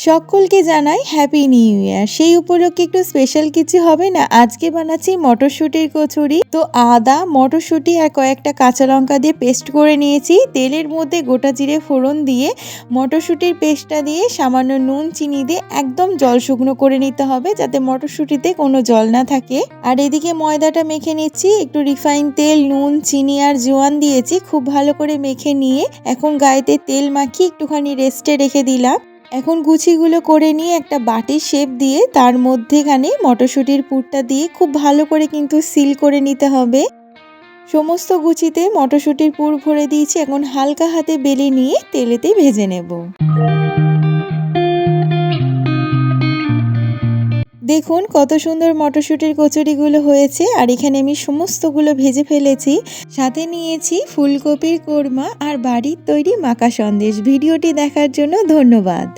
সকলকে জানাই happy new year. সেই উপলক্ষে একটু স্পেশাল কিছু হবে না? আজকে বানাচ্ছি মটরশুঁটির কচুরি। তো আদা, মটরশুঁটি আর কয়েকটা কাঁচা লঙ্কা দিয়ে পেস্ট করে নিয়েছি। তেলের মধ্যে গোটা জিরে ফোড়ন দিয়ে মটরশুঁটির পেস্টটা দিয়ে সামান্য নুন চিনি দিয়ে একদম জল শুকনো করে নিতে হবে, যাতে মটরশুঁটিতে কোনো জল না থাকে। আর এদিকে ময়দাটা মেখে নিচ্ছি। একটু রিফাইন তেল, নুন, চিনি আর জোয়ান দিয়েছি। খুব ভালো করে মেখে নিয়ে এখন গায়েতে তেল মাখিয়ে একটুখানি রেস্টে রেখে দিলাম। এখন গুছিগুলো করে নিয়ে একটা বাটির শেপ দিয়ে তার মধ্যেখানে মটরশুঁটির পুরটা দিয়ে খুব ভালো করে কিন্তু সিল করে নিতে হবে। সমস্ত গুছিতে মটরশুঁটির পুর ভরে দিয়েছি। এখন হালকা হাতে বেলে নিয়ে তেলেতে ভেজে নেব। দেখুন কত সুন্দর মটরশুঁটির কচুরিগুলো হয়েছে। আর এখানে আমি সমস্তগুলো ভেজে ফেলেছি। সাথে নিয়েছি ফুলকপির কোরমা আর বাড়ির তৈরি মাখা সন্দেশ। ভিডিওটি দেখার জন্য ধন্যবাদ।